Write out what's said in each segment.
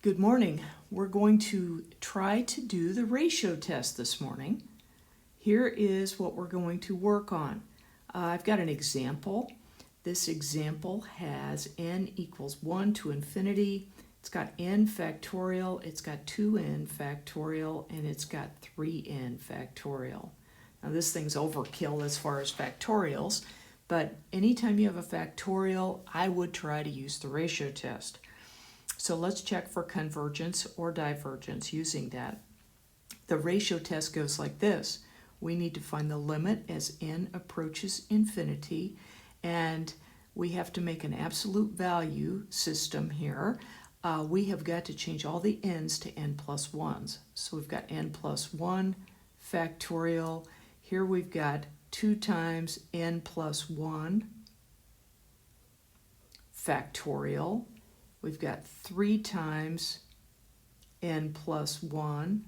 Good morning. We're going to try to do the ratio test this morning. Here is what we're going to work on. I've got an example. This example has n equals 1 to infinity. It's got n factorial, it's got 2n factorial, and it's got 3n factorial. Now this thing's overkill as far as factorials, but anytime you have a factorial, I would try to use the ratio test. So let's check for convergence or divergence using that. The ratio test goes like this. We need to find the limit as n approaches infinity, and we have to make an absolute value system here. We have got to change all the n's to n plus 1's. So we've got n plus 1 factorial. Here we've got 2 times n plus 1 factorial. We've got 3 times n plus 1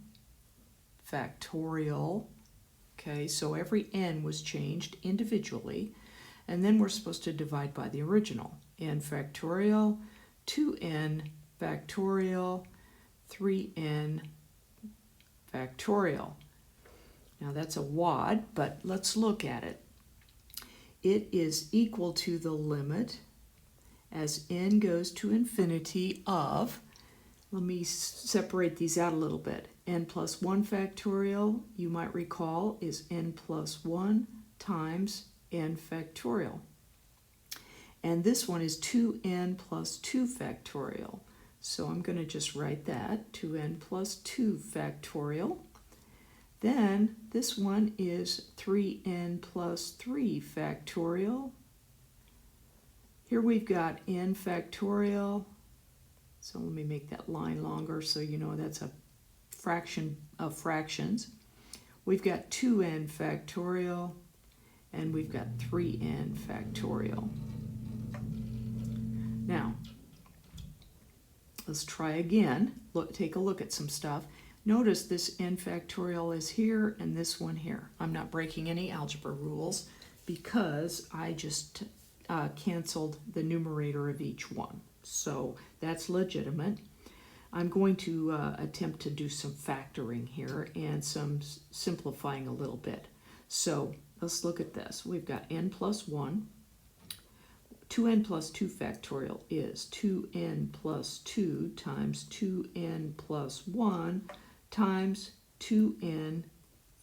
factorial. Okay, so every n was changed individually, and then we're supposed to divide by the original. N factorial, 2n factorial, 3n factorial. Now that's a wad, but let's look at it. It is equal to the limit as n goes to infinity of, let me separate these out a little bit. N plus 1 factorial, you might recall, is n plus 1 times n factorial. And this one is 2n plus 2 factorial. So I'm going to just write that, 2n plus 2 factorial. Then this one is 3n plus 3 factorial. Here we've got n factorial, so let me make that line longer so you know that's a fraction of fractions. We've got 2n factorial, and we've got 3n factorial. Now, let's try again. Take a look at some stuff. Notice this n factorial is here and this one here. I'm not breaking any algebra rules because I just canceled the numerator of each one. So that's legitimate. I'm going to attempt to do some factoring here and some simplifying a little bit. So let's look at this. We've got n plus 1. 2n plus 2 factorial is 2n plus 2 times 2n plus 1 times 2n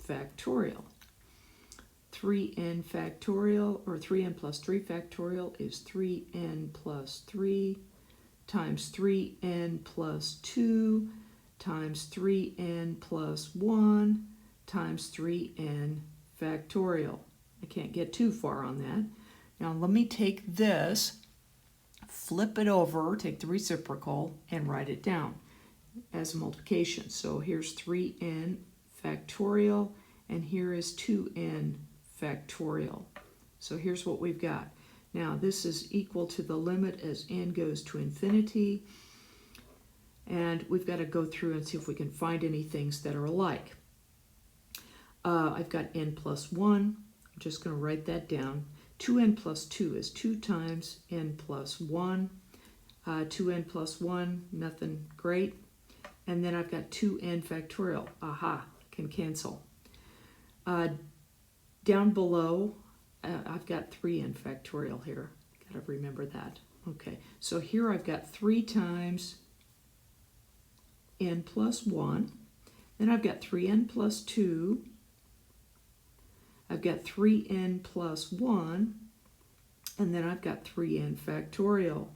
factorial. 3n factorial, or 3n plus 3 factorial, is 3n plus 3 times 3n plus 2 times 3n plus 1 times 3n factorial. I can't get too far on that. Now let me take this, flip it over, take the reciprocal, and write it down as a multiplication. So here's 3n factorial, and here is 2n factorial. So here's what we've got. Now this is equal to the limit as n goes to infinity, and we've got to go through and see if we can find any things that are alike. I've got n plus 1. I'm just going to write that down. 2n plus 2 is 2 times n plus 1. 2n plus 1, nothing great. And then I've got 2n factorial. Aha, can cancel. Down below, I've got 3n factorial here. Got to remember that. Okay, so here I've got 3 times n plus 1. Then I've got 3n plus 2. I've got 3n plus 1. And then I've got 3n factorial.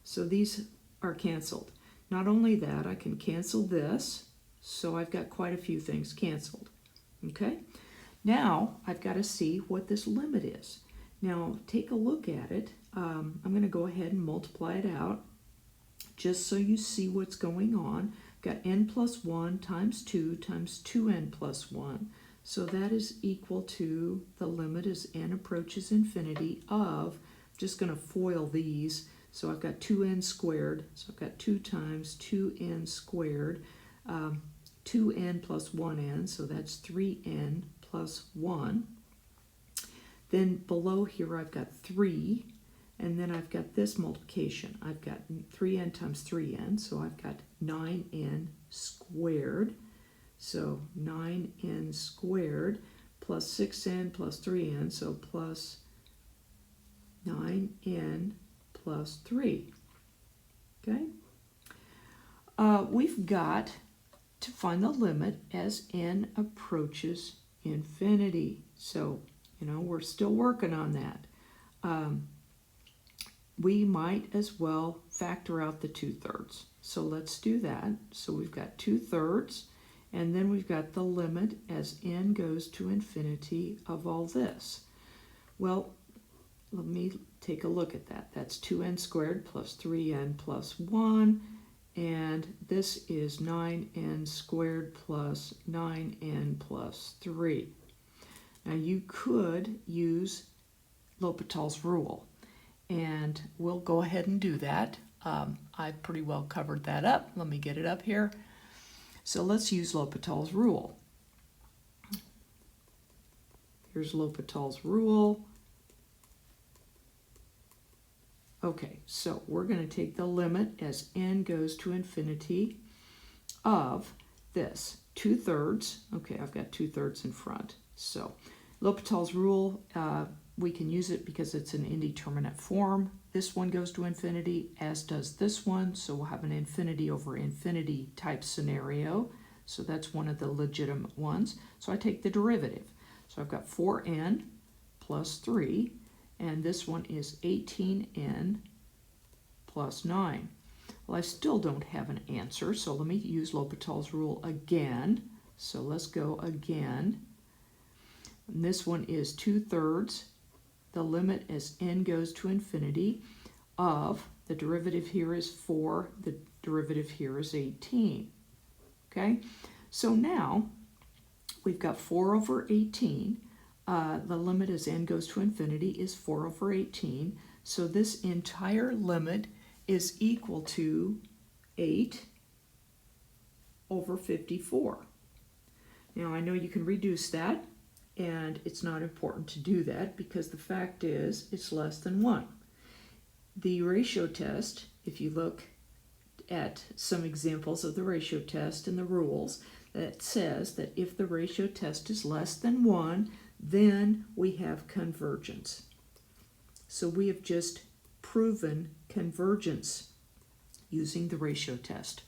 So these are canceled. Not only that, I can cancel this. So I've got quite a few things canceled. Okay? Now, I've got to see what this limit is. Now, take a look at it. I'm going to go ahead and multiply it out just so you see what's going on. I've got n plus 1 times 2 times 2n plus 1. So that is equal to the limit as n approaches infinity of, I'm just going to FOIL these. So I've got 2n squared. So I've got 2 times 2n squared. 2n plus 1n, so that's 3n plus 1. Then below here I've got 3, And then I've got this multiplication. I've got 3n times 3n, so I've got 9n squared. So 9n squared plus 6n plus 3n, so plus 9n plus 3. Okay? We've got to find the limit as n approaches infinity. So, we're still working on that. We might as well factor out the 2/3. So let's do that. So we've got 2/3, and then we've got the limit as n goes to infinity of all this. Well, let me take a look at that. That's 2n squared plus 3n plus 1, and this is 9n squared plus 9n plus 3. Now you could use L'Hopital's rule, and we'll go ahead and do that. I've pretty well covered that up. Let me get it up here. So let's use L'Hopital's rule. Here's L'Hopital's rule. Okay, so we're going to take the limit as n goes to infinity of this 2/3. Okay, I've got 2/3 in front. So L'Hopital's rule, we can use it because it's an indeterminate form. This one goes to infinity, as does this one, so we'll have an infinity over infinity type scenario. So that's one of the legitimate ones. So I take the derivative. So I've got 4n plus 3, and this one is 18n plus 9. Well, I still don't have an answer, so let me use L'Hopital's rule again. So let's go again. And this one is 2/3. The limit as n goes to infinity of, the derivative here is 4, the derivative here is 18. Okay, so now we've got 4 over 18. The limit as n goes to infinity is 4 over 18. So this entire limit is equal to 8 over 54. Now I know you can reduce that, and it's not important to do that because the fact is it's less than 1. The ratio test, if you look at some examples of the ratio test and the rules, that says that if the ratio test is less than 1, then we have convergence. So we have just proven convergence using the ratio test.